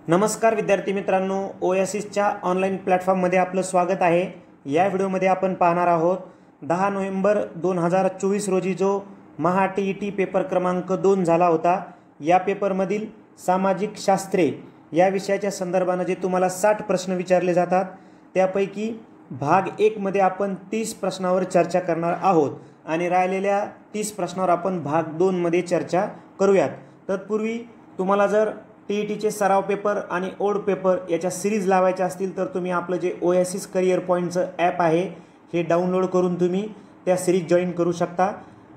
नमस्कार विद्यार्थी मित्रांनो, ओएसिसच्या ऑनलाईन प्लॅटफॉर्ममध्ये आपलं स्वागत आहे। या व्हिडिओमध्ये आपण पाहणार आहोत 10 नोव्हेंबर 2024 रोजी जो महा टीईटी पेपर क्रमांक 2 झाला होता। या पेपरमधील सामाजिक शास्त्रे या विषयाच्या संदर्भाने जे तुम्हाला 60 प्रश्न विचारले जातात त्यापैकी भाग 1 मध्ये आपण 30 प्रश्नांवर चर्चा करणार आहोत आणि राहिलेल्या 30 प्रश्नांवर आपण भाग 2 मध्ये चर्चा करूयात। तत्पूर्वी तुम्हाला जर टीईटीचे सराव पेपर आणि ओल्ड पेपर याच्या सिरीज लावायच्या असतील तर तुम्ही आपलं जे ओएसिस करियर पॉईंटचं ॲप आहे हे डाउनलोड करून तुम्ही त्या सिरीज जॉईन करू शकता।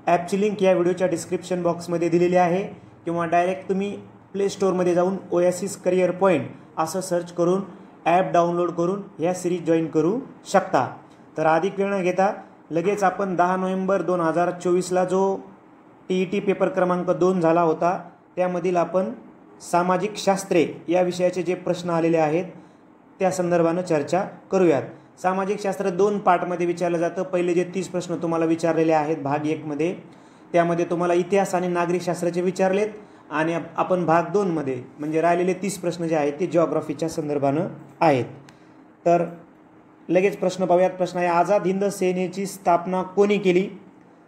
ॲपची लिंक या व्हिडिओच्या डिस्क्रिप्शन बॉक्समध्ये दिलेली आहे किंवा डायरेक्ट तुम्ही प्ले स्टोअरमध्ये जाऊन ओएसिस करियर पॉईंट असं सर्च करून ॲप डाउनलोड करून या सिरीज जॉईन करू शकता। तर अधिक वेळ न घेता लगेच आपण 10 नोव्हेंबर 2024ला जो टीईटी पेपर क्रमांक 2 झाला होता त्यामधील आपण सामाजिक शास्त्रे या विषयाचे जे प्रश्न आलेले आहेत त्या संदर्भाने चर्चा करूयात। सामाजिक शास्त्र 2 पार्टमध्ये विचारलं जातं। पहिले जे 30 प्रश्न तुम्हाला विचारलेले आहेत भाग 1 मध्ये त्यामध्ये तुम्हाला इतिहास आणि नागरिक शास्त्राचे विचारलेत आणि आपण भाग 2 मध्ये म्हणजे राहिलेले 30 प्रश्न जे आहेत ते जिओग्राफीच्या संदर्भाने आहेत। तर लगेच प्रश्न पाहूयात। प्रश्न आहे, आझाद हिंद सेनेची स्थापना कोणी केली?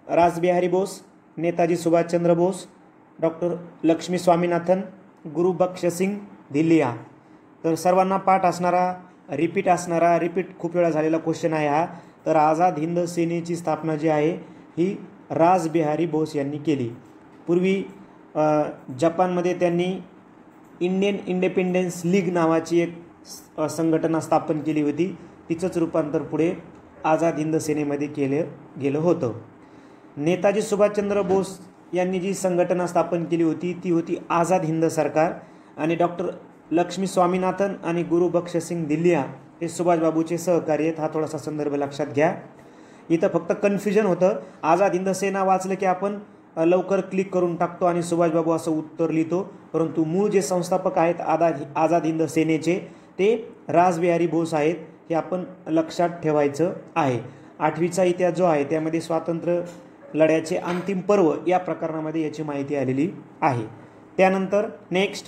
रासबिहारी बोस, नेताजी सुभाषचंद्र बोस, डॉक्टर लक्ष्मी स्वामीनाथन, गुरु बख्शसिंग धिल्लिया। तर सर्वांना पाठ असणारा रिपीट खूप वेळा झालेला क्वेश्चन आहे हा। तर आझाद हिंद सेनेची स्थापना जी आहे ही रासबिहारी बोस यांनी केली। पूर्वी जपानमध्ये त्यांनी इंडियन इंडिपेंडन्स लीग नावाची एक संघटना स्थापन केली होती। तिचंच रूपांतर पुढे आझाद हिंद सेनेमध्ये गेलं होतं। नेताजी सुभाषचंद्र बोस यांनी जी संघटना स्थापन केली होती ती होती आझाद हिंद सरकार आणि डॉक्टर लक्ष्मी स्वामीनाथन आणि गुरु बख्शसिंग धिल्लिया हे सुभाषबाबूचे सहकारी आहेत। हा थोडासा संदर्भ लक्षात घ्या। इथं फक्त कन्फ्युजन होतं। आझाद हिंद सेना वाचलं की आपण लवकर क्लिक करून टाकतो आणि सुभाषबाबू असं उत्तर लिहितो, परंतु मूळ जे संस्थापक आहेत आझाद हिंद सेनेचे ते रासबिहारी बोस आहेत, हे आपण लक्षात ठेवायचं आहे। 8वीचा इतिहास जो आहे त्यामध्ये स्वातंत्र्य लढ्याचे अंतिम पर्व या प्रकरणामध्ये याची माहिती आलेली आहे। त्यानंतर नेक्स्ट,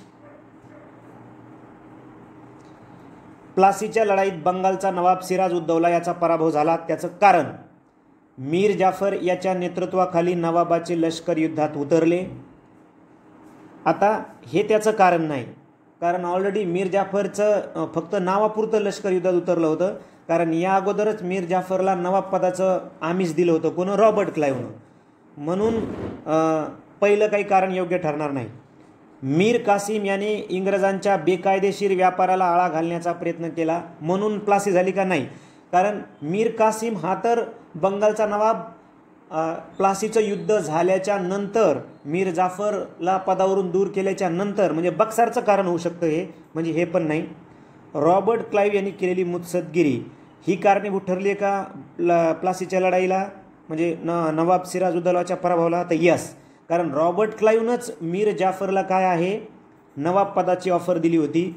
प्लासीच्या लढाईत बंगालचा नवाब सिराज उद्दौला याचा पराभव झाला, त्याचं कारण? मीर जाफर याच्या नेतृत्वाखाली नवाबाचे लष्कर युद्धात उतरले। आता हे त्याचं कारण नाही, कारण ऑलरेडी मीर जाफरचं फक्त नावापुरतं लष्कर युद्धात उतरलं होतं, कारण या अगोदरच मीर जाफरला नवाब पदाचं आमिष दिलं होतं कोण? रॉबर्ट क्लाइव्हनं। म्हणून पहिलं काही कारण योग्य ठरणार नाही। मीर कासिम याने इंग्रजांच्या बेकायदेशीर व्यापाराला आळा घालण्याचा प्रयत्न केला म्हणून प्लासी झाली का? नाही, कारण मीर कासिम हा तर बंगालचा नवाब प्लासीचं युद्ध झाल्याच्या नंतर मीर जाफरला पदावरून दूर केल्याच्या नंतर म्हणजे बक्सारचं कारण होऊ शकतं हे, म्हणजे हे पण नाही। रॉबर्ट क्लाइव्ह यांनी केलेली मुत्सद्देगिरी ही कारणीभूत ठरली आहे का प्लासीच्या लढाईला म्हणजे नवाब सिराज उद्दौलाच्या पराभवाला? तर यस, कारण रॉबर्ट क्लाइव्हनंच मीर जाफरला काय आहे नवाब पदाची ऑफर दिली होती।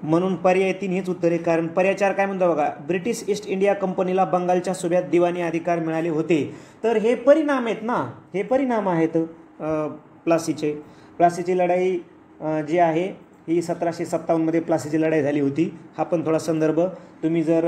म्हणून पर्याय 3 हेच उत्तर आहे। कारण पर्याय 4 काय म्हणतो बघा, ब्रिटिश ईस्ट इंडिया कंपनीला बंगालच्या सुभ्यात दिवाणी अधिकार मिळाले होते। तर हे परिणाम आहेत ना, हे परिणाम आहेत प्लासीची लढाई जी आहे ही 1757 मध्ये प्लासीची लढाई झाली होती। हा पण थोडा संदर्भ तुम्ही जर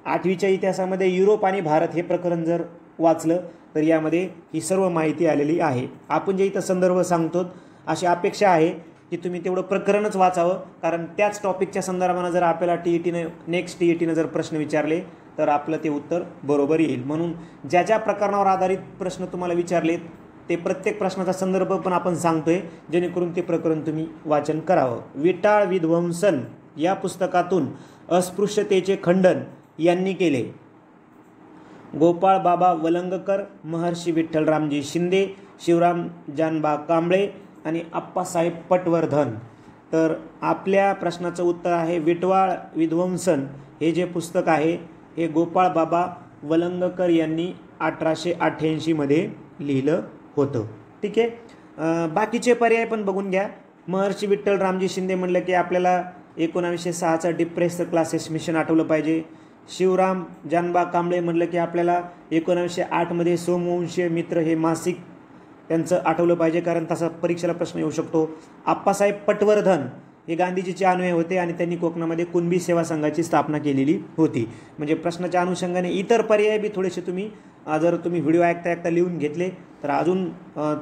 8वीच्या इतिहासामध्ये युरोप आणि भारत हे प्रकरण जर वाचलं तर यामध्ये ही सर्व माहिती आलेली आहे। आपण जे इथं संदर्भ सांगतो अशी अपेक्षा आहे की तुम्ही तेवढं प्रकरणच वाचावं, कारण त्याच टॉपिकच्या संदर्भानं जर आपल्याला नेक्स्ट टीईटीनं जर प्रश्न विचारले तर आपलं ते उत्तर बरोबर येईल। म्हणून ज्या ज्या प्रकरणावर आधारित प्रश्न तुम्हाला विचारलेत ते प्रत्येक प्रश्नाचा संदर्भ पण आपण सांगतोय जेणेकरून ते प्रकरण तुम्ही वाचन करावं। विटाळ विध्वंसन या पुस्तकातून अस्पृश्यतेचे खंडन यांनी केले? गोपाळ बाबा वलंगकर, महर्षी विठ्ठलरामजी शिंदे, शिवराम जानबा कांबळे आणि आप्पासाहेब पटवर्धन। तर आपल्या प्रश्नाचं उत्तर आहे विटाळ विध्वंसन हे जे पुस्तक आहे हे गोपाळ बाबा वलंगकर यांनी 1888 मध्ये लिहिलं होतं। ठीक आहे, बाकीचे पर्याय पण बघून घ्या। महर्षी विठ्ठलरामजी शिंदे म्हणलं की आपल्याला 1906चा डिप्रेस्ड क्लासेस मिशन आठवलं पाहिजे। शिवराम जानबा कांबळे म्हणलं की आपल्याला 1908 मध्ये सोमवंशीय मित्र हे मासिक त्यांचं आठवलं पाहिजे, कारण तसा परीक्षेला प्रश्न येऊ शकतो। आप्पासाहेब पटवर्धन हे गांधीजीचे अनुयायी होते आणि त्यांनी कोकणामध्ये कुणबी सेवा संघाची स्थापना केलेली होती. म्हणजे प्रश्नाच्या अनुषंगाने इतर पर्याय बी थोडेसे तुम्ही जर तुम्ही व्हिडिओ ऐकता लिहून घेतले तर अजून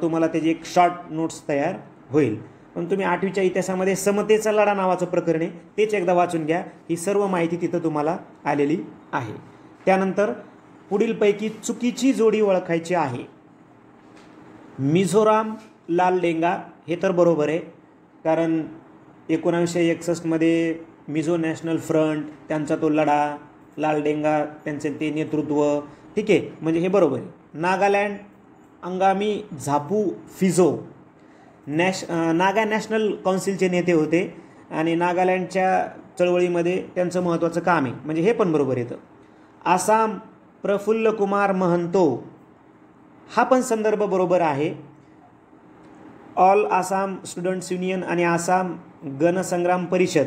तुम्हाला त्याची एक शॉर्ट नोट्स तयार होईल. पण तुम्ही 8वीच्या इतिहासामध्ये समतेचा लढा नावाचं प्रकरण आहे, तेच एकदा वाचून घ्या. ही सर्व माहिती तिथं तुम्हाला आलेली आहे. त्यानंतर पुढीलपैकी चुकीची जोडी ओळखायची आहे. मिझोराम लाल डेंगा हे तर बरोबर आहे, कारण 1961 मिझो नॅशनल फ्रंट त्यांचा तो लढा, लाल डेंगा त्यांचे ते नेतृत्व, ठीक आहे, म्हणजे हे बरोबर आहे. नागालँड अंगामी झापू फिझो नागा नॅशनल काउन्सिलचे नेते होते आणि नागालँडच्या चळवळीमध्ये त्यांचं महत्त्वाचं काम आहे, म्हणजे हे पण बरोबर येतं. आसाम प्रफुल्ल कुमार महंतो हा पण संदर्भ बरोबर आहे. ऑल आसाम स्टुडंट्स युनियन आणि आसाम गणसंग्राम परिषद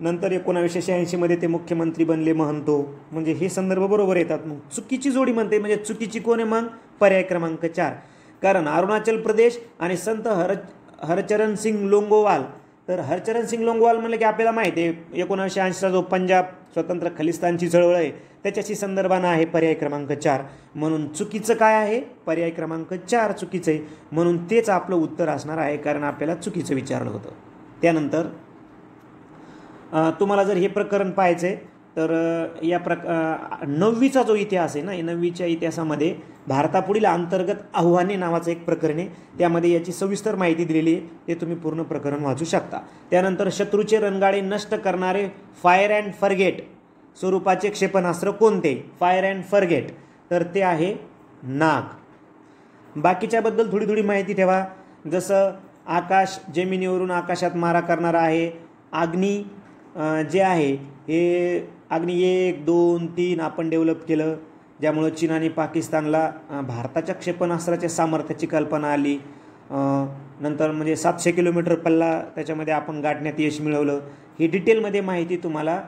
नंतर 1986 ते मुख्यमंत्री बनले महंतो, म्हणजे हे संदर्भ बरोबर येतात. मग चुकीची जोडी म्हणते, म्हणजे चुकीची कोण आहे मग? पर्याय क्रमांक 4. कारण अरुणाचल प्रदेश आणि संत हरचरण सिंग लोंगोवाल, तर हरचरण सिंग लोंगोवाल म्हणलं की आपल्याला माहिती आहे 1980चा जो पंजाब स्वतंत्र खलिस्तानची चळवळ आहे त्याच्याशी संदर्भानं आहे पर्याय क्रमांक 4. म्हणून चुकीचं काय आहे? पर्याय क्रमांक 4 चुकीचं आहे, म्हणून तेच आपलं उत्तर असणार आहे, कारण आपल्याला चुकीचं विचारलं होतं. त्यानंतर तुम्हाला जर हे प्रकरण पाहायचं आहे तर या 9वीचा जो इतिहास आहे ना, 9वीच्या इतिहासामध्ये भारतापुढील अंतर्गत आव्हाने नावाचं एक प्रकरण आहे, त्यामध्ये याची सविस्तर माहिती दिलेली आहे, ते तुम्ही पूर्ण प्रकरण वाचू शकता. त्यानंतर शत्रूचे रणगाडे नष्ट करणारे फायर अँड फॉरगेट स्वरूपाचे क्षेपणास्त्र कोणते? फायर अँड फॉरगेट, तर ते आहे नाग. बाकीच्याबद्दल थोडी थोडी माहिती ठेवा, जसं आकाश जमिनीवरून आकाशात मारा करणारा आहे. अग्नी जे आहे हे अग्नी 1, 2, 3 आपण डेव्हलप केलं, ज्यामुळं चीन आणि पाकिस्तानला भारताच्या क्षेपणास्त्राच्या सामर्थ्याची कल्पना आली. नंतर म्हणजे 700 किलोमीटर पल्ला त्याच्यामध्ये आपण गाठण्यात यश मिळवलं. ही डिटेलमध्ये माहिती तुम्हाला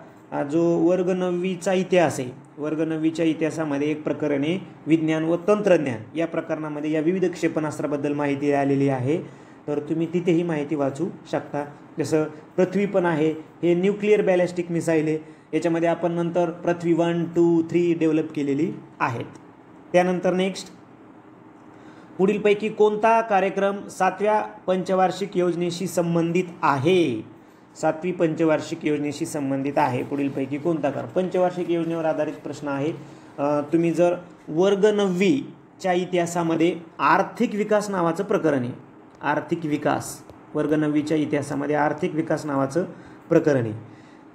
जो वर्ग 9वीचा इतिहास आहे, वर्ग 9वीच्या इतिहासामध्ये एक प्रकरण आहे विज्ञान व तंत्रज्ञान, या प्रकरणामध्ये या विविध क्षेपणास्त्राबद्दल माहिती आलेली आहे, तर तुम्ही तिथेही माहिती वाचू शकता. जसं पृथ्वी पण आहे, हे न्यूक्लिअर बॅलिस्टिक मिसाईल आहे, याच्यामध्ये आपण नंतर पृथ्वी 1, 2, 3 डेव्हलप केलेली आहेत. त्यानंतर नेक्स्ट, पुढीलपैकी कोणता कार्यक्रम 7व्या पंचवार्षिक योजनेशी संबंधित आहे? 7वी पंचवार्षिक योजनेशी संबंधित आहे पुढीलपैकी कोणता कार्यक्रम? पंचवार्षिक योजनेवर आधारित प्रश्न आहे. तुम्ही जर वर्ग 9वीच्या इतिहासामध्ये आर्थिक विकास नावाचं प्रकरण आहे, आर्थिक विकास वर्ग 9वीच्या इतिहासामध्ये आर्थिक विकास नावाचं प्रकरण आहे,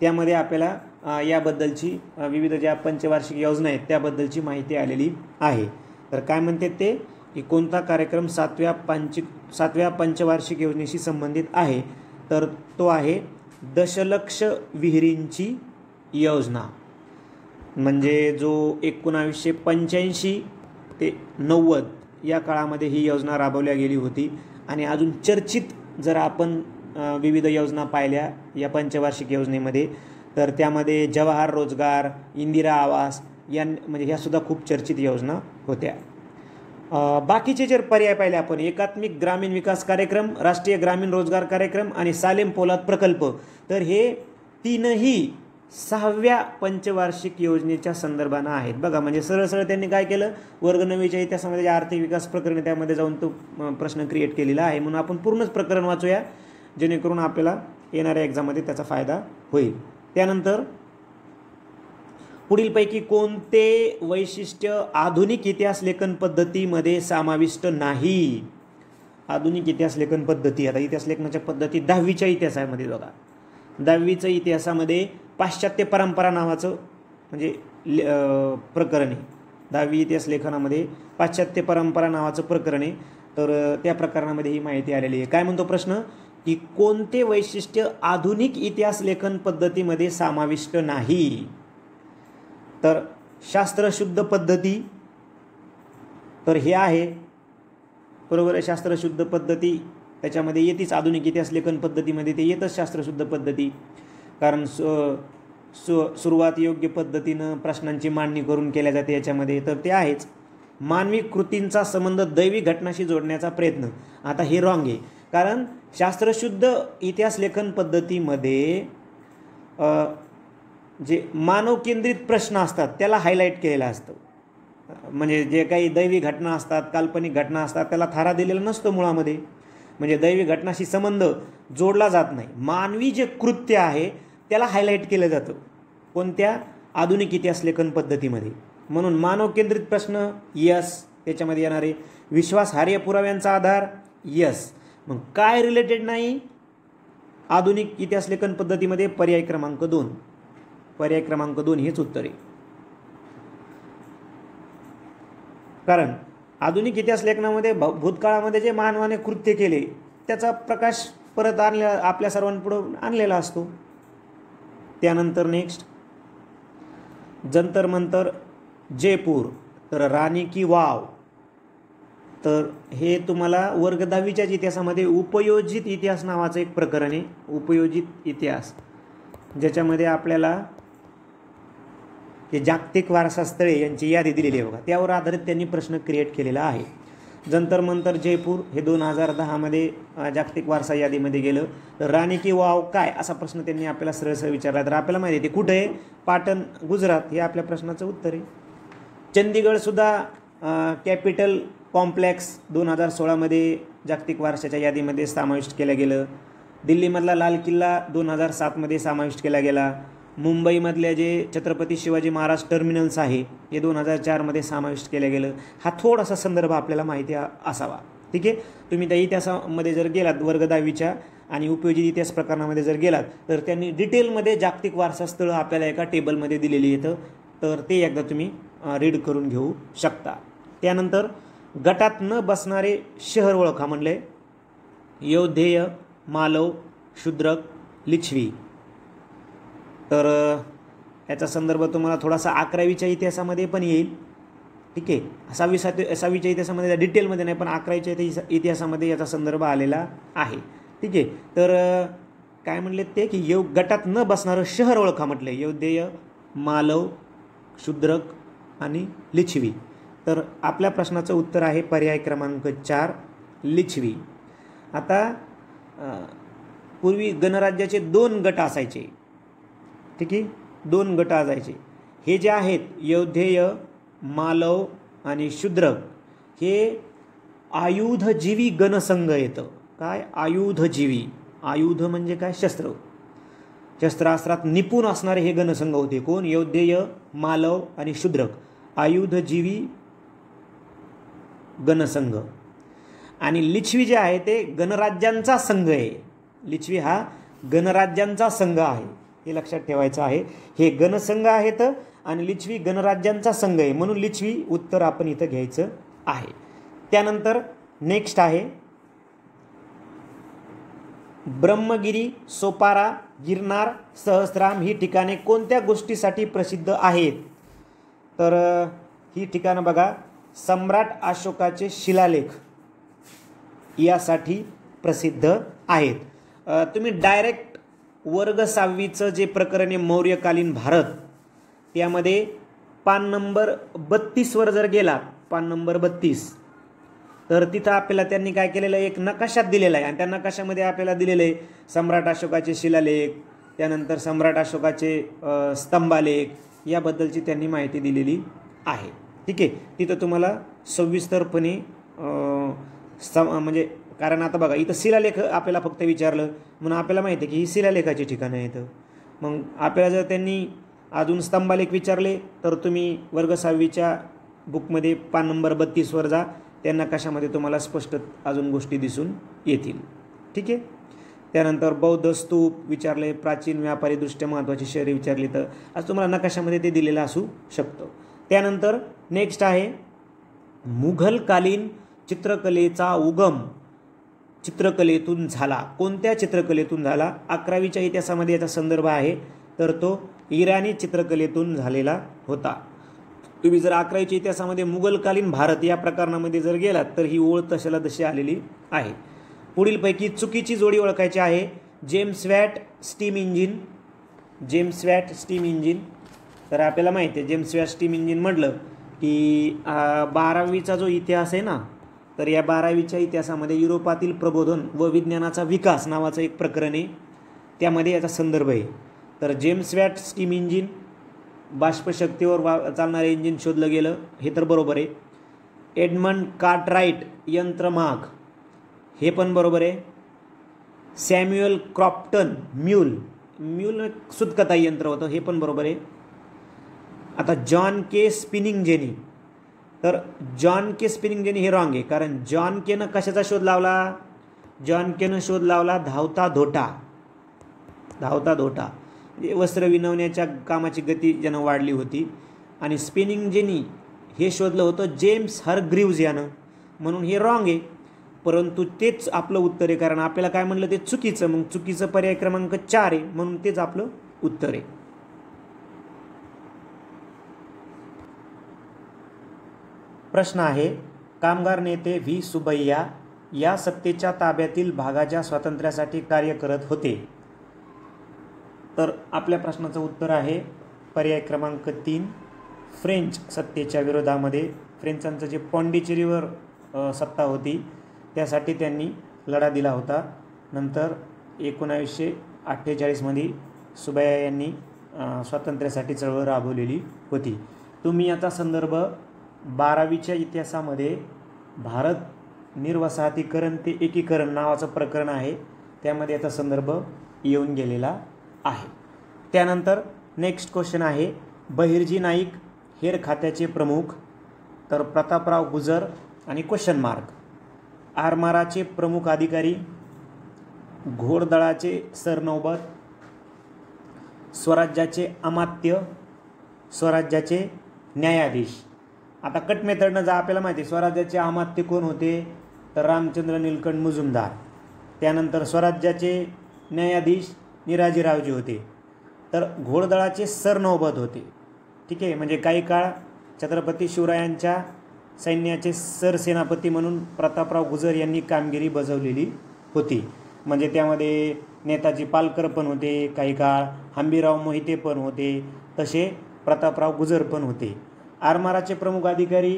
त्यामध्ये आपल्याला याबद्दलची विविध ज्या पंचवार्षिक योजना आहेत त्याबद्दलची माहिती आलेली आहे. तर काय म्हणते ते की कोणता कार्यक्रम 7व्या पंचवार्षिक योजनेशी संबंधित आहे? तर तो आहे दशलक्ष विहिरींची योजना. म्हणजे जो 1985 ते 90 या काळामध्ये ही योजना राबवल्या गेली होती. आणि अजून चर्चित जर आपण विविध योजना पाहिल्या या पंचवार्षिक योजनेमध्ये, तर त्यामध्ये जवाहर रोजगार, इंदिरा आवास या म्हणजे ह्यासुद्धा खूप चर्चित योजना होत्या. बाकीचे जर पर्याय पाहिले आपण, एकात्मिक ग्रामीण विकास कार्यक्रम, राष्ट्रीय ग्रामीण रोजगार कार्यक्रम आणि सालेम पोलाद प्रकल्प, तर हे तीनही 6व्या पंचवार्षिक योजनेच्या संदर्भानं आहेत. बघा, म्हणजे सरळ सरळ त्यांनी काय केलं, वर्ग 9वीच्या इतिहासामध्ये आर्थिक विकास प्रकरण त्यामध्ये जाऊन तो प्रश्न क्रिएट केलेला आहे. म्हणून आपण पूर्णच प्रकरण वाचूया, जेणेकरून आपल्याला येणाऱ्या एक्झाममध्ये त्याचा फायदा होईल. त्यानंतर पुढीलपैकी कोणते वैशिष्ट्य आधुनिक इतिहास लेखन पद्धतीमध्ये समाविष्ट नाही? आधुनिक इतिहास लेखन पद्धती, आता इतिहास लेखनाच्या पद्धती 10वीच्या इतिहासामध्ये बघा, 10वीच्या इतिहासामध्ये पाश्चात्य परंपरा नावाचं म्हणजे प्रकरण आहे. 10वी इतिहास लेखनामध्ये पाश्चात्य परंपरा नावाचं प्रकरण आहे. तर त्या प्रकरणामध्ये ही माहिती आलेली आहे. काय म्हणतो प्रश्न की कोणते वैशिष्ट्य आधुनिक इतिहास लेखन पद्धतीमध्ये समाविष्ट नाही? तर शास्त्रशुद्ध पद्धती, तर हे आहे बरोबर आहे. शास्त्रशुद्ध पद्धती त्याच्यामध्ये येतेच, आधुनिक इतिहास लेखन पद्धतीमध्ये ते येतच शास्त्रशुद्ध पद्धती, कारण सुरुवात योग्य पद्धतीनं प्रश्नांची मांडणी करून केल्या जाते याच्यामध्ये, तर ते आहेच. मानवी कृतींचा संबंध दैवी घटनाशी जोडण्याचा प्रयत्न, आता हे रॉंग आहे, कारण शास्त्रशुद्ध इतिहास लेखन पद्धतीमध्ये जे मानव केंद्रित प्रश्न असतात त्याला हायलाईट केलेलं असतं. म्हणजे जे काही दैवी घटना असतात, काल्पनिक घटना असतात, त्याला थारा दिलेला नसतो मुळामध्ये. म्हणजे दैवी घटनाशी संबंध जोडला जात नाही. मानवी जे कृत्य आहे त्याला हायलाईट केलं जातं कोणत्या आधुनिक इतिहास लेखन पद्धतीमध्ये. म्हणून मानव केंद्रित प्रश्न यस, त्याच्यामध्ये येणारे विश्वासार्ह पुराव्यांचा आधार यस. मग काय रिलेटेड नाही आधुनिक इतिहास लेखन पद्धतीमध्ये? पर्याय क्रमांक 2. पर्याय क्रमांक 2 हेच उत्तर आहे. कारण आधुनिक इतिहास लेखनामध्ये भूतकाळामध्ये जे मानवाने कृत्य केले त्याचा प्रकाश परत आपल्या सर्वांपुढे आणलेला असतो. त्यानंतर नेक्स्ट जंतर मंतर जयपूर, तर राणी की वाव. तर हे तुम्हाला वर्ग 10वीच्याच इतिहासामध्ये उपयोजित इतिहास नावाचं एक प्रकरण आहे. उपयोजित इतिहास, ज्याच्यामध्ये आपल्याला हे जागतिक वारसा स्थळे यांची यादी दिलेली आहे बघा. त्यावर आधारित त्यांनी प्रश्न क्रिएट केलेला आहे. जंतर मंतर जयपूर हे 2010मध्ये जागतिक वारसा यादीमध्ये गेलं. तर राणी की वाव काय असा प्रश्न त्यांनी आपल्याला सरळ विचारला. तर आपल्याला माहिती आहे ते कुठे आहे? पाटण, गुजरात. हे आपल्या प्रश्नाचं उत्तर आहे. चंदीगडसुद्धा कॅपिटल कॉम्प्लेक्स 2016मध्ये जागतिक वारशाच्या यादीमध्ये समाविष्ट केलं गेलं. दिल्लीमधला लाल किल्ला 2007मध्ये समाविष्ट केला गेला. मुंबईमधल्या जे छत्रपती शिवाजी महाराज टर्मिनल्स आहे हे 2004मध्ये समाविष्ट केलं गेलं. हा थोडासा संदर्भ आपल्याला माहिती असावा. ठीक आहे. तुम्ही त्या इतिहासामध्ये जर गेलात वर्ग 10वीच्या आणि उपयोजित इतिहास प्रकरणामध्ये जर गेलात तर त्यांनी डिटेलमध्ये जागतिक वारसा स्थळं आपल्याला एका टेबलमध्ये दिलेली येतं. तर ते एकदा तुम्ही रीड करून घेऊ शकता. त्यानंतर गटात न बसणारे शहर ओळखा म्हणले. यौधेय, मालव, शूद्रक, लिच्छवी. तर याचा संदर्भ तुम्हाला थोडासा 11वीच्या इतिहासामध्ये पण येईल. ठीक आहे. 6वीच्या इतिहासामध्ये डिटेलमध्ये नाही पण 11वीच्या इतिहासामध्ये याचा संदर्भ आलेला आहे. ठीक आहे. तर काय म्हणले ते की गटात न बसणारं शहर ओळखा म्हटले. यौधेय, मालव, शूद्रक आणि लिच्छवी. तर आपल्या प्रश्नाचं उत्तर आहे पर्याय क्रमांक 4 लिच्छवी. आता पूर्वी गणराज्याचे 2 गट असायचे. ठीक आहे. 2 गट असायचे. हे जे आहेत यौधेय, मालव आणि शूद्रक हे आयुधजीवी गणसंघ येतं. काय? आयुधजीवी. आयुध म्हणजे काय? शस्त्र. शस्त्रास्त्रात निपुण असणारे हे गणसंघ होते. कोण? यौधेय, मालव आणि शूद्रक. आयुधजीवी गणसंघ. आणि लिच्छवी जे आहे ते गणराज्यांचा संघ आहे. लिच्छवी हा गणराज्यांचा संघ आहे. हे लक्षात ठेवायचं आहे. हे गणसंघ आहेत आणि लिच्छवी गणराज्यांचा संघ आहे. म्हणून लिच्छवी उत्तर आपण इथं घ्यायचं आहे. त्यानंतर नेक्स्ट आहे ब्रह्मगिरी, सोपारा, गिरनार, सहस्त्राम ही ठिकाणे कोणत्या गोष्टीसाठी प्रसिद्ध आहेत? तर ही ठिकाणं बघा सम्राट अशोकाचे शिलालेख यासाठी प्रसिद्ध आहेत. तुम्ही डायरेक्ट वर्ग 6वीचं जे प्रकरण आहे मौर्यकालीन भारत त्यामध्ये पान नंबर 32 वर जर गेला, पान नंबर 32, तर तिथं आपल्याला त्यांनी काय केलेलं आहे एक नकाशात दिलेला आहे. आणि त्या नकाशामध्ये आपल्याला दिलेलं आहे सम्राट अशोकाचे शिलालेख, त्यानंतर सम्राट अशोकाचे स्तंभालेख याबद्दलची त्यांनी माहिती दिलेली आहे. ठीक आहे. तिथं तुम्हाला सविस्तरपणे म्हणजे कारण आता बघा इथं शिलालेख आपल्याला फक्त विचारलं म्हणून आपल्याला माहिती आहे की ही शिलालेखाची ठिकाणं आहेत. मग आपल्याला जर त्यांनी अजून स्तंभालेख विचारले तर तुम्ही वर्ग 6वीच्या बुकमध्ये पान नंबर 32 वर जा. त्या नकाशामध्ये तुम्हाला स्पष्ट अजून गोष्टी दिसून येतील. ठीक आहे. त्यानंतर बौद्ध स्तूप विचारले, प्राचीन व्यापारीदृष्ट्या महत्त्वाची शहरे विचारली तर आज तुम्हाला नकाशामध्ये ते दिलेलं असू शकतं. त्यानंतर नेक्स्ट आहे मुघलकालीन चित्रकलेचा उगम चित्रकलेतून झाला. कोणत्या चित्रकलेतून झाला? 11वीच्या इतिहासामध्ये याचा संदर्भ आहे तर तो इराणी चित्रकलेतून झालेला होता. तुम्ही जर 11वीच्या इतिहासामध्ये मुघलकालीन भारत या प्रकरणामध्ये जर गेलात तर ही ओळ तशाला तशी आलेली आहे. पुढीलपैकी चुकीची जोडी ओळखायची आहे. James watt steam engine. James watt steam engine. तर आपल्याला माहिती आहे जेम्स वॅट स्टीम इंजिन म्हटलं की 12वीचा जो इतिहास आहे ना तर या 12वीच्या इतिहासामध्ये युरोपातील प्रबोधन व विज्ञानाचा विकास नावाचं एक प्रकरण आहे, त्यामध्ये याचा संदर्भ आहे. तर जेम्स वॅट स्टीम इंजिन, बाष्पशक्तीवर चालणारे इंजिन शोधलं गेलं, हे तर बरोबर आहे. एडमंड कार्टराइट यंत्रमाग, हे पण बरोबर आहे. सॅम्युअल क्रॉम्प्टन म्यूल सुतकताई यंत्र होतं, हे पण बरोबर आहे. आता जॉन के स्पिनिंग जेनी, तर जॉन के स्पिनिंग जेनी हे रॉंग आहे, कारण जॉन केनं कशाचा शोध लावला? जॉन केनं शोध लावला धावता धोटा. वस्त्र विणवण्याच्या कामाची गती ज्यानं वाढली होती. आणि स्पिनिंग जेनी हे शोधलं होतं जेम्स हरग्रीव्ज यानं, म्हणून हे रॉंग आहे. परंतु तेच आपलं उत्तर आहे, कारण आपल्याला काय म्हणलं ते चुकीचं, मग चुकीचं पर्याय क्रमांक 4 आहे, म्हणून तेच आपलं उत्तर आहे. प्रश्न आहे, कामगार नेते व्ही सुब्बय्या या सत्तेच्या ताब्यातील भागाच्या स्वातंत्र्यासाठी कार्य करत होते. तर आपल्या प्रश्नाचं उत्तर आहे पर्याय क्रमांक 3, फ्रेंच सत्तेच्या विरोधामध्ये. फ्रेंचांचं जे पॉंडिचेरीवर सत्ता होती त्यासाठी त्यांनी लढा दिला होता. नंतर 1948मध्ये सुब्बय्या यांनी स्वातंत्र्यासाठी चळवळ राबवलेली होती. तुम्ही याचा संदर्भ 12वीच्या इतिहासामध्ये भारत निर्वसाहतीकरण ते एकीकरण नावाचं प्रकरण आहे, त्यामध्ये याचा संदर्भ येऊन गेलेला आहे. त्यानंतर नेक्स्ट क्वेश्चन आहे, बहिर्जी नाईक हेर खात्याचे प्रमुख, तर प्रतापराव गुजर आणि क्वेश्चन मार्क. आरमाराचे प्रमुख अधिकारी, घोडदळाचे सरनौबत, स्वराज्याचे अमात्य, स्वराज्याचे न्यायाधीश. आता कट मेथडनं जा, आपल्याला माहिती आहे स्वराज्याचे अमात्य कोण होते, तर रामचंद्र नीलकंठ मुजुमदार. त्यानंतर स्वराज्याचे न्यायाधीश निराजीरावजी होते. तर घोडदळाचे सरनौबत होते. ठीक आहे, म्हणजे काही काळ छत्रपती शिवरायांच्या सैन्याचे सरसेनापती म्हणून प्रतापराव गुजर यांनी कामगिरी बजावलेली होती. म्हणजे त्यामध्ये नेताजी पालकर पण होते, काही काळ हंबीरराव मोहिते पण होते, तसे प्रतापराव गुजर पण होते. आरमाराचे प्रमुख अधिकारी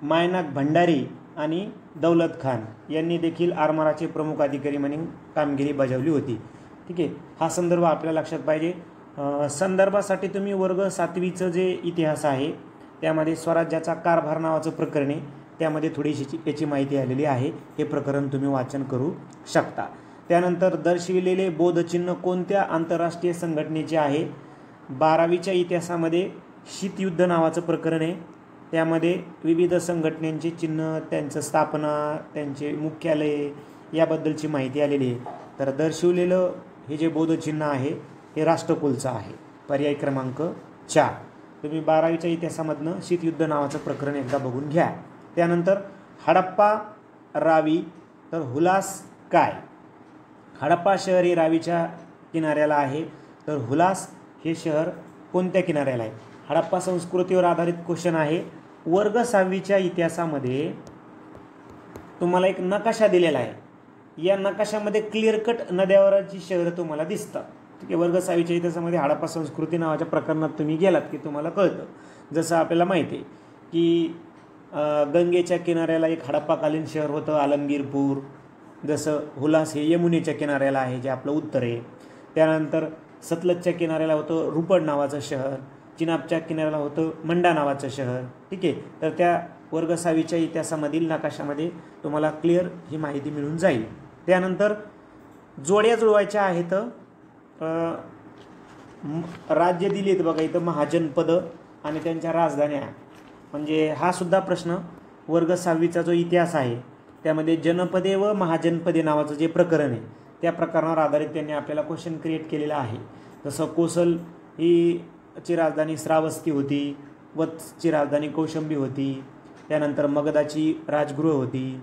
मायनाक भंडारी आणि दौलत खान यांनी देखील आरमाराचे प्रमुख अधिकारी म्हणून कामगिरी बजावली होती. ठीक आहे, हा संदर्भ आपल्याला लक्षात पाहिजे. संदर्भासाठी तुम्ही वर्ग 7वीचं जे इतिहास आहे त्यामध्ये स्वराज्याचा कारभार नावाचं प्रकरण आहे, त्यामध्ये थोडीशी याची माहिती आलेली आहे. हे प्रकरण तुम्ही वाचन करू शकता. त्यानंतर दर्शविलेले बोधचिन्ह कोणत्या आंतरराष्ट्रीय संघटनेचे आहे? 12वीच्या इतिहासामध्ये शीतयुद्ध नावाचं प्रकरण आहे, त्यामध्ये विविध संघटनांचे चिन्ह, त्यांचं स्थापना, त्यांचे मुख्यालय याबद्दलची माहिती आलेली आहे. तर दर्शवलेलं हे जे बोधचिन्ह आहे हे राष्ट्रकुलचं आहे, पर्याय क्रमांक 4. तुम्ही 12वीच्या इतिहासामधनं शीतयुद्ध नावाचं प्रकरण एकदा बघून घ्या. त्यानंतर हडप्पा रावी, तर हुलास काय? हडप्पा शहर हे रावीच्या किनाऱ्याला आहे, तर हुलास हे शहर कोणत्या किनाऱ्याला आहे? हडप्पा संस्कृतीवर आधारित क्वेश्चन आहे. वर्ग 6वीच्या इतिहासामध्ये तुम्हाला एक नकाशा दिलेला आहे, या नकाशामध्ये क्लिअर कट नद्यावरची शहरं तुम्हाला दिसतात. ठीक आहे, वर्ग 6वीच्या इतिहासामध्ये हडप्पा संस्कृती नावाच्या प्रकरणात तुम्ही गेलात की तुम्हाला कळतं. जसं आपल्याला माहिती आहे की गंगेच्या किनाऱ्याला एक हडप्पाकालीन शहर होतं आलमगीरपूर, जसं हुलास हे यमुनेच्या किनाऱ्याला आहे जे आपलं उत्तर आहे. त्यानंतर सतलजच्या किनाऱ्याला होतं रुपड नावाचं शहर, चिनाबच्या किनाऱ्याला होतं मंडा नावाचं शहर. ठीक आहे, तर त्या वर्ग 6वीच्या इतिहासामधील नकाशामध्ये तुम्हाला क्लिअर ही माहिती मिळून जाईल. त्यानंतर जोड्या जुळवायच्या आहेत, राज्य दिली आहेत बघा इथं, महाजनपदं आणि त्यांच्या राजधान्या. म्हणजे हा सुद्धा प्रश्न वर्ग 6वीचा जो इतिहास आहे त्यामध्ये जनपदे व महाजनपदे नावाचं जे प्रकरण आहे त्या प्रकरणावर आधारित त्यांनी आपल्याला क्वेश्चन क्रिएट केलेला आहे. जसं कोसल ही ची राजधानी श्रावस्ती होती, वत्सची राजधानी कौशंबी होती, त्यानंतर मगधाची राजगृह होती,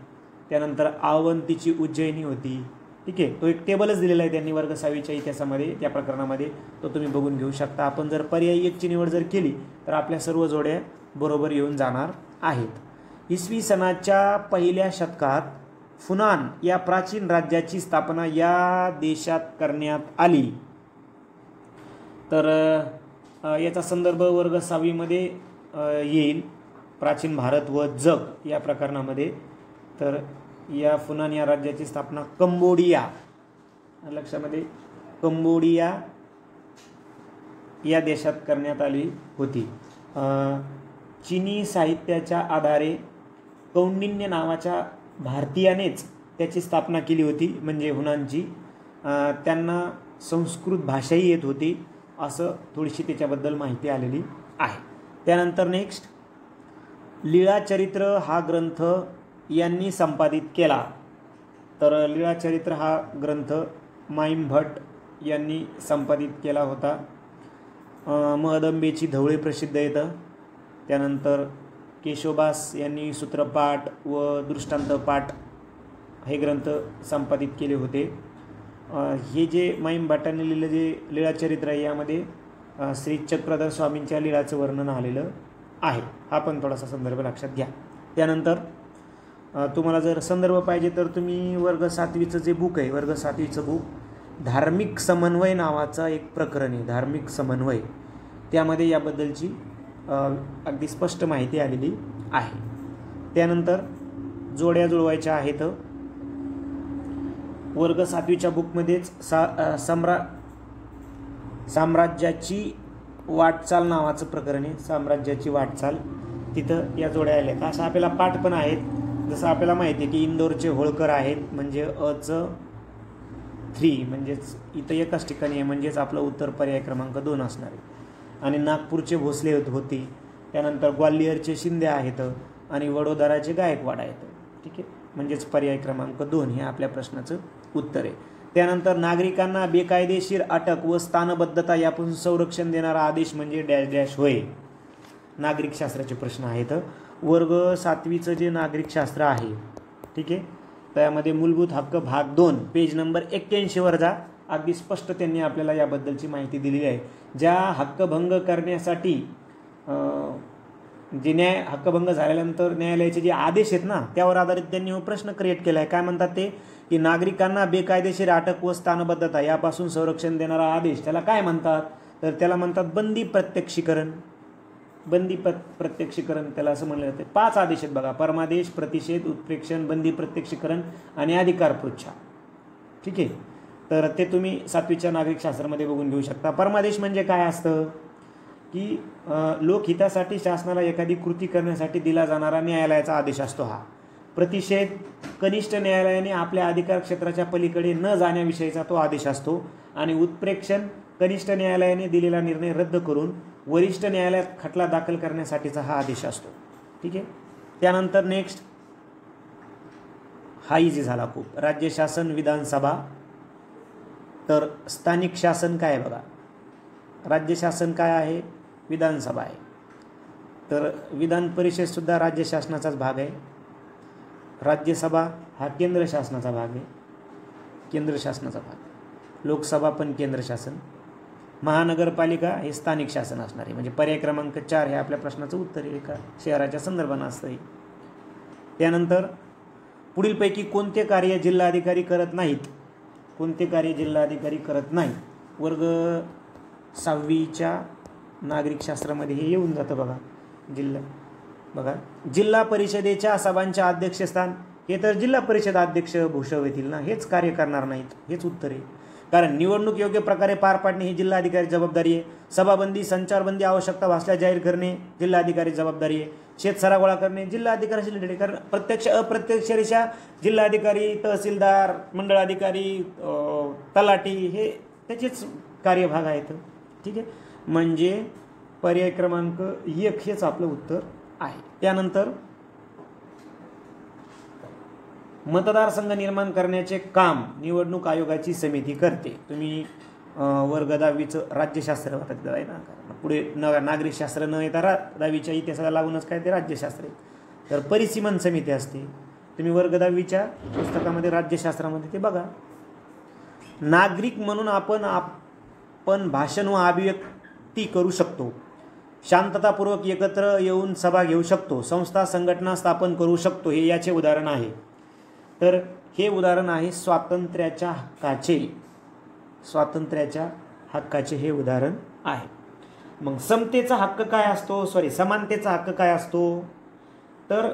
त्यानंतर अवंतीची उज्जैनी होती. ठीक आहे, तो एक टेबलच दिलेला आहे त्यांनी वर्ग 6वीच्या इतिहासामध्ये, त्या प्रकरणामध्ये तो तुम्ही बघून घेऊ शकता. आपण जर पर्यायी 1ची निवड जर केली तर आपल्या सर्व जोड्या बरोबर येऊन जाणार आहेत. इसवी सनाच्या पहिल्या शतकात फुनान या प्राचीन राज्याची स्थापना या देशात करण्यात आली. तर याचा संदर्भ वर्ग 6वीमध्ये येईल. प्राचीन भारत व जग या प्रकरणामध्ये तर या फुनान या राज्याची स्थापना कंबोडिया, लक्षामध्ये, कंबोडिया या देशात करण्यात आली होती. चीनी साहित्याच्या आधारे कौंडिन्य नावाच्या भारतीयानेच त्याची स्थापना केली होती, म्हणजे हुनांची. त्यांना संस्कृत भाषाही येत होती, असं थोडीशी त्याच्याबद्दल माहिती आलेली आहे. त्यानंतर नेक्स्ट, लीळाचरित्र हा ग्रंथ यांनी संपादित केला. तर लीळाचरित्र हा ग्रंथ माईम भट यांनी संपादित केला होता. महदंबेची धवळे प्रसिद्ध येतं. त्यानंतर केशवदास यांनी सूत्रपाठ व दृष्टांतपाठ हे ग्रंथ संपादित केले होते. हे जे माईम भटांनी लिहिलं जे लीळाचरित्र आहे, यामध्ये श्री चक्रधर स्वामींच्या लीळाचं वर्णन आलेलं आहे. हा पण थोडासा संदर्भ लक्षात घ्या. त्यानंतर तुम्हाला जर संदर्भ पाहिजे तर तुम्ही वर्ग 7वीचं जे बुक आहे, वर्ग 7वीचं बुक धार्मिक समन्वय नावाचा एक प्रकरण आहे, धार्मिक समन्वय, त्यामध्ये याबद्दलची अगदी स्पष्ट माहिती आलेली आहे. त्यानंतर जोड्या जुळवायच्या आहेत. वर्ग 7वीच्या बुकमध्येच साम्राज्याची वाटचाल नावाचं प्रकरण आहे, साम्राज्याची वाटचाल, तिथं या जोड्या आल्या. असं आपल्याला पाठ पण आहेत. जसं आपल्याला माहिती आहे की इंदोरचे होळकर आहेत, म्हणजे अचं 3, म्हणजेच इथं एकाच ठिकाणी आहे, म्हणजेच आपलं उत्तर पर्याय क्रमांक 2 असणार आहे. आणि नागपूरचे भोसले होते. त्यानंतर ग्वाल्हेरचे शिंदे आहेत आणि वडोदराचे गायकवाड आहेत. ठीक आहे, म्हणजेच पर्याय क्रमांक 2 हे आपल्या प्रश्नाचं उत्तर आहे. त्यानंतर नागरिकांना बेकायदेशीर अटक व स्थानबद्धता यापासून संरक्षण देणारा आदेश म्हणजे डॅश डॅश होय. नागरिक शास्त्राचे प्रश्न आहेत. वर्ग 7वीचं जे नागरिक शास्त्र आहे, ठीक आहे, त्यामध्ये मूलभूत हक्क भाग 2 पेज नंबर 81 वर जा. अगदी स्पष्ट त्यांनी आपल्याला याबद्दलची माहिती दिलेली आहे. ज्या हक्कभंग करण्यासाठी जे हक्कभंग झाल्यानंतर न्यायालयाचे जे आदेश आहेत ना, त्यावर आधारित त्यांनी प्रश्न क्रिएट केला आहे. काय म्हणतात ते, की नागरिकांना बेकायदेशीर अटक व स्थानबद्धता यापासून संरक्षण देणारा आदेश त्याला काय म्हणतात, तर त्याला म्हणतात बंदी प्रत्यक्षीकरण. बंदी प्रत्यक्षीकरण त्याला असं म्हणलं जाते. 5 आदेश आहेत बघा, परमादेश, प्रतिषेध, उत्प्रेक्षण, बंदी प्रत्यक्षीकरण आणि अधिकार पृच्छा. ठीक आहे, तर ते तुम्ही 7वीच्या नागरिक शास्त्रामध्ये बघून घेऊ शकता. परमादेश म्हणजे काय असतं, की लोकहितासाठी शासनाला एखादी कृती करण्यासाठी दिला जाणारा न्यायालयाचा आदेश असतो हा. प्रतिषेध, कनिष्ठ न्यायालयाने आपल्या अधिकार क्षेत्राच्या पलीकडे न जाण्याविषयीचा तो आदेश असतो. आणि उत्प्रेक्षण, कनिष्ठ न्यायालयाने दिलेला निर्णय रद्द करून वरिष्ठ न्यायालयात खटला दाखल करण्यासाठीचा हा आदेश असतो. ठीक आहे. त्यानंतर नेक्स्ट, हा इझी झाला खूप, राज्य शासन, विधानसभा. तर स्थानिक शासन काय आहे बघा, राज्य शासन काय आहे, विधानसभा आहे. तर विधान परिषद सुद्धा राज्य शासनाचाच भाग आहे. राज्यसभा हा केंद्र शासनाचा भाग आहे, केंद्र शासनाचा भाग. लोकसभा पण केंद्र शासन. महानगरपालिका हे स्थानिक शासन असणार आहे. म्हणजे पर्याय क्रमांक 4 हे आपल्या प्रश्नाचं उत्तर आहे, एका शहराच्या संदर्भानं असतं. त्यानंतर पुढीलपैकी कोणते कार्य जिल्हाधिकारी करत नाहीत, कोणते कार्य जिल्हाधिकारी करत नाही. वर्ग 6वीच्या नागरिक शास्त्रामध्ये हे येऊन जातं बघा. बघा, जिल्हा परिषदेच्या सभांच्या अध्यक्षस्थान हे तर जिल्हा परिषद अध्यक्ष भूषवतील ना, हेच कार्य करणार नाहीत, हेच उत्तर आहे. कारण निवडणूक योग्य प्रकारे पार पाडणे ही जिल्हाधिकारी जबाबदारी आहे. सभाबंदी, संचारबंदी आवश्यकता भासल्यास जाहीर करणे जिल्हाधिकारी जबाबदारी आहे. शेतसारा गोळा करणे जिल्हाधिकाऱ्याची रिलेटेड. कारण प्रत्यक्ष अप्रत्यक्षरित्या जिल्हाधिकारी, तहसीलदार, मंडळाधिकारी, तलाठी हे त्याचेच कार्यभाग आहेत. ठीक आहे, म्हणजे पर्याय क्रमांक 1 हेच आपलं उत्तर आहे. त्यानंतर मतदारसंघ निर्माण करण्याचे काम निवडणूक आयोगाची समिती करते. तुम्ही वर्ग 10वीचं राज्यशास्त्र होतं आहे ना, पुढे नागरिक शास्त्र न येता 10वीच्या इतिहासाला लागूनच काय ते राज्यशास्त्र आहे. तर परिसीमन समिती असते. तुम्ही वर्ग 10वीच्या पुस्तकामध्ये राज्यशास्त्रामध्ये ते बघा. नागरिक म्हणून आपण भाषण व अभिव्यक्ती करू शकतो. शांततापूर्वक एकत्र येऊन सभा घेऊ शकतो. संस्था, संघटना स्थापन करू शकतो. हे याचे उदाहरण आहे. तर हे उदाहरण आहे स्वातंत्र्याच्या हक्काचे. स्वातंत्र्याच्या हक्काचे हे उदाहरण आहे. मग समतेचा हक्क काय असतो, समानतेचा हक्क काय असतो, तर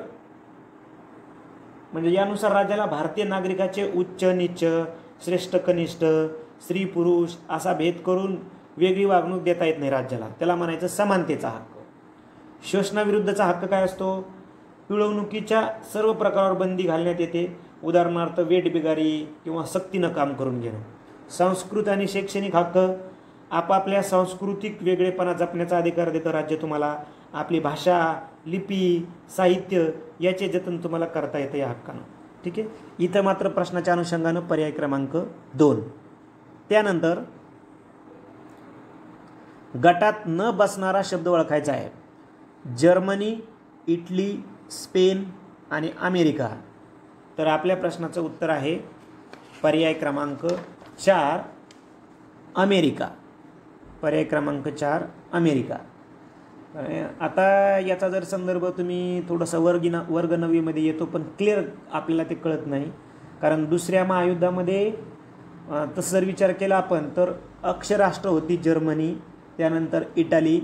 म्हणजे यानुसार राज्याला भारतीय नागरिकाचे उच्च नीच, श्रेष्ठ कनिष्ठ, स्त्री पुरुष असा भेद करून वेगळी वागणूक देता येत नाही राज्याला. त्याला म्हणायचं समानतेचा हक्क. शोषणाविरुद्धचा हक्क काय असतो? पिळवणुकीच्या सर्व प्रकारावर बंदी घालण्यात येते. उदाहरणार्थ वेठबिगारी किंवा सक्तीनं काम करून घेणं. सांस्कृतिक आणि शैक्षणिक हक्क, आपापल्या सांस्कृतिक वेगळेपणा जपण्याचा अधिकार देतं राज्य तुम्हाला. आपली भाषा, लिपी, साहित्य याचे जतन तुम्हाला करता येतं या हक्कानं. ठीक आहे. इथं मात्र प्रश्नाच्या अनुषंगानं पर्याय क्रमांक 2. त्यानंतर गटात न बसणारा शब्द ओळखायचा आहे. जर्मनी, इटली, स्पेन आणि अमेरिका. तर आपल्या प्रश्नाचं उत्तर आहे पर्याय क्रमांक 4 अमेरिका. पर्याय क्रमांक 4 अमेरिका. आता याचा जर संदर्भ तुम्ही थोडंसं वर्ग 9मध्ये येतो, पण क्लिअर आपल्याला ते कळत नाही. कारण दुसऱ्या महायुद्धामध्ये तसं जर विचार केला आपण तर अक्षराष्ट्र होती जर्मनी, त्यानंतर इटाली,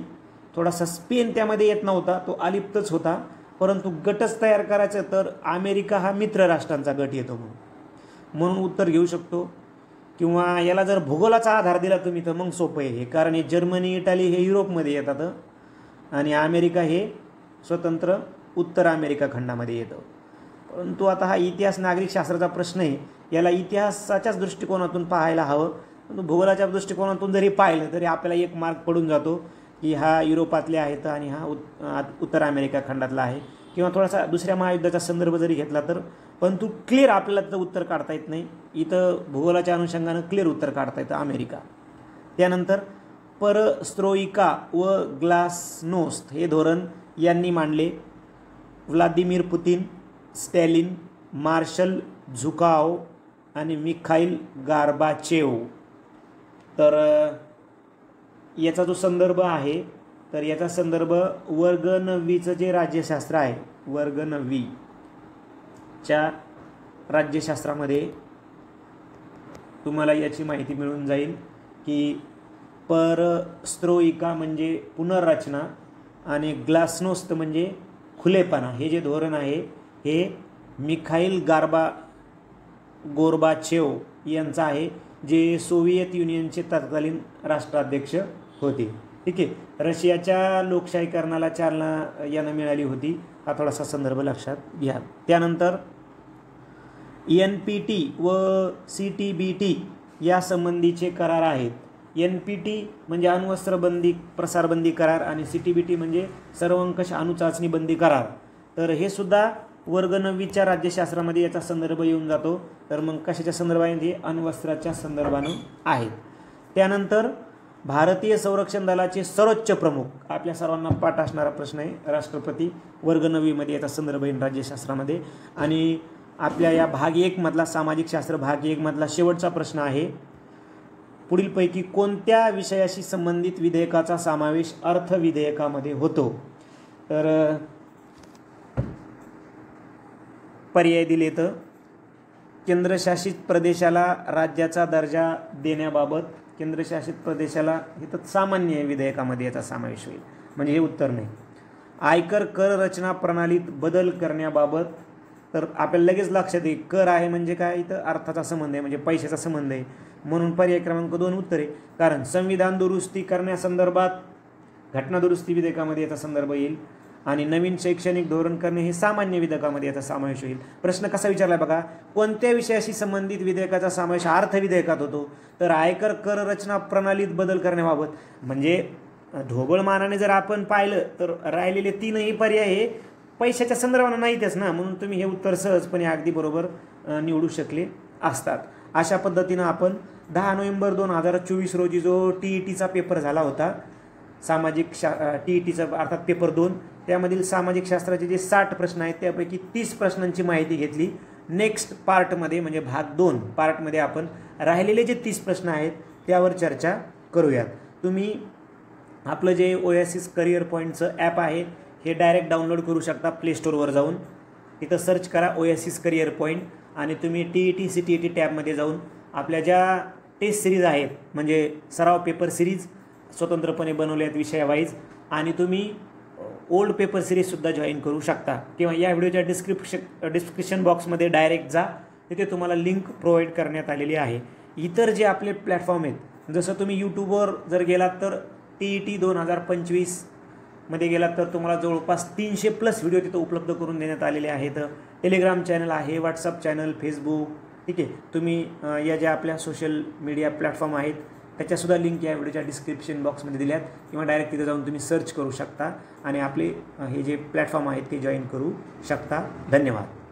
थोडासा स्पेन त्यामध्ये येत नव्हता, तो अलिप्तच होता. परंतु गटच तयार करायचं तर अमेरिका हा मित्र राष्ट्रांचा गट येतो म्हणून उत्तर घेऊ शकतो. किंवा याला जर भूगोलाचा आधार दिला तुम्ही तर मग सोपं आहे हे. कारण हे जर्मनी, इटाली हे युरोपमध्ये येतात आणि अमेरिका हे स्वतंत्र उत्तर अमेरिका खंडामध्ये येतं. परंतु आता हा इतिहास नागरिकशास्त्राचा प्रश्न आहे, याला इतिहासाच्याच दृष्टिकोनातून पाहायला हवं. परंतु भूगोलाच्या दृष्टिकोनातून जरी पाहिलं तरी आपल्याला एक मार्क पडून जातो की हा युरोपातले आहेत आणि हा उत्तर अमेरिका खंडातला आहे. किंवा थोडासा दुसऱ्या महायुद्धाचा संदर्भ जरी घेतला तर, परंतु क्लिअर आपल्याला तर उत्तर काढता येत नाही. इथं भूगोलाच्या अनुषंगानं क्लिअर उत्तर काढता येतं अमेरिका. त्यानंतर परस्त्रोइका व ग्लासनोस्त हे धोरण यांनी मांडले. व्लादिमीर पुतिन, स्टॅलिन, मार्शल झुकाव आणि मिखाईल गार्बाचेव. तर याचा जो संदर्भ आहे तर याचा संदर्भ वर्ग 9चं जे राज्यशास्त्र आहे, वर्ग 9च्या राज्यशास्त्रामध्ये तुम्हाला याची माहिती मिळून जाईल की परस्त्रोइका म्हणजे पुनर्रचना आणि ग्लासनोस्त म्हणजे खुलेपणा. हे जे धोरण आहे हे मिखाईल गोर्बाचेव यांचं आहे, जे सोव्हिएत युनियनचे तत्कालीन राष्ट्राध्यक्ष होते. ठीक आहे. रशियाच्या लोकशाहीकरणाला चालना यानं मिळाली होती. हा थोडासा संदर्भ लक्षात घ्या. त्यानंतर NPT व CTBT या संबंधीचे करार आहेत. NPT म्हणजे अण्वस्त्रबंदी प्रसारबंदी करार आणि CTBT म्हणजे सर्वंकष अणुचाचणी बंदी करार. तर हे सुद्धा वर्ग 9च्या राज्यशास्त्रामध्ये याचा संदर्भ येऊन जातो. तर मग कशाच्या संदर्भाने? अण्वस्त्राच्या संदर्भानं आहेत. त्यानंतर भारतीय संरक्षण दलाचे सर्वोच्च प्रमुख, आपल्या सर्वांना पाठ असणारा प्रश्न आहे, राष्ट्रपती. वर्ग 9मध्ये याचा संदर्भ येईल राज्यशास्त्रामध्ये. आणि आपल्या या भाग 1 मधला सामाजिक शास्त्र भाग 1 मधला शेवटचा प्रश्न आहे. पुढीलपैकी कोणत्या विषयाशी संबंधित विधेयकाचा समावेश अर्थ विधेयकामध्ये होतो? तर पर्याय दिले तर केंद्रशासित प्रदेशाला राज्याचा दर्जा देण्याबाबत, केंद्रशासित प्रदेशाला इथं सामान्य विधेयकामध्ये याचा समावेश होईल, म्हणजे हे उत्तर नाही. आयकर कर रचना प्रणालीत बदल करण्याबाबत, तर आपल्याला लगेच लक्षात येईल कर आहे म्हणजे काय, इथं अर्थाचा संबंध आहे, म्हणजे पैशाचा संबंध आहे. म्हणून पर्याय क्रमांक 2 उत्तर आहे. कारण संविधान दुरुस्ती करण्यासंदर्भात घटना दुरुस्ती विधेयकामध्ये याचा संदर्भ येईल आणि नवीन शैक्षणिक धोरण करणे हे सामान्य विधेयकामध्ये याचा समावेश होईल. प्रश्न कसा विचारला बघा, कोणत्या विषयाशी संबंधित विधेयकाचा समावेश अर्थ विधेयकात होतो? तर आयकर कर रचना प्रणालीत बदल करण्याबाबत. म्हणजे ढोबळमानाने जर आपण पाहिलं तर राहिलेले 3ही पर्याय हे पैशाच्या संदर्भानं नाहीतच ना, म्हणून तुम्ही हे उत्तर सहजपणे अगदी बरोबर निवडू शकले असतात. अशा पद्धतीनं आपण 10 नोव्हेंबर 2024 रोजी जो TETचा पेपर झाला होता, सामाजिक TETचा अर्थात पेपर 2, त्यामधील सामाजिक शास्त्राचे जे 60 प्रश्न आहेत त्यापैकी 30 प्रश्नांची माहिती घेतली. नेक्स्ट पार्टमध्ये म्हणजे भाग 2 पार्टमध्ये आपण राहिलेले जे 30 प्रश्न आहेत त्यावर चर्चा करूयात. तुम्ही आपलं जे ओएसिस करिअर पॉईंटचं ॲप आहे हे डायरेक्ट डाउनलोड करू शकता प्ले स्टोअरवर जाऊन. तिथं सर्च करा ओएसिस करिअर पॉईंट आणि तुम्ही TET CTET टॅबमध्ये जाऊन आपल्या ज्या टेस्ट सिरीज आहेत, म्हणजे सराव पेपर सिरीज स्वतंत्रपणे बनवले आहेत विषयावाईज, आणि तुम्ही ओल्ड पेपर सिरीजसुद्धा जॉईन करू शकता किंवा या व्हिडिओच्या डिस्क्रिप्शन बॉक्समध्ये डायरेक्ट जा, तिथे तुम्हाला लिंक प्रोव्हाइड करण्यात आलेली आहे. इतर जे आपले प्लॅटफॉर्म आहेत, जसं तुम्ही यूट्यूबवर जर गेलात तर TET 2025 मध्ये गेलात तर तुम्हाला जवळपास 300+ व्हिडिओ तिथं उपलब्ध करून देण्यात आलेले आहेत. टेलिग्राम चॅनल आहे, व्हॉट्सअप चॅनल, फेसबुक, ठीक आहे. तुम्ही या ज्या आपल्या सोशल मीडिया प्लॅटफॉर्म आहेत त्याच्यासुद्धा लिंक या व्हिडिओच्या डिस्क्रिप्शन बॉक्समध्ये दिल्यात किंवा डायरेक्ट तिथे जाऊन तुम्ही सर्च करू शकता आणि आपले हे जे प्लॅटफॉर्म आहेत ते जॉईन करू शकता. धन्यवाद.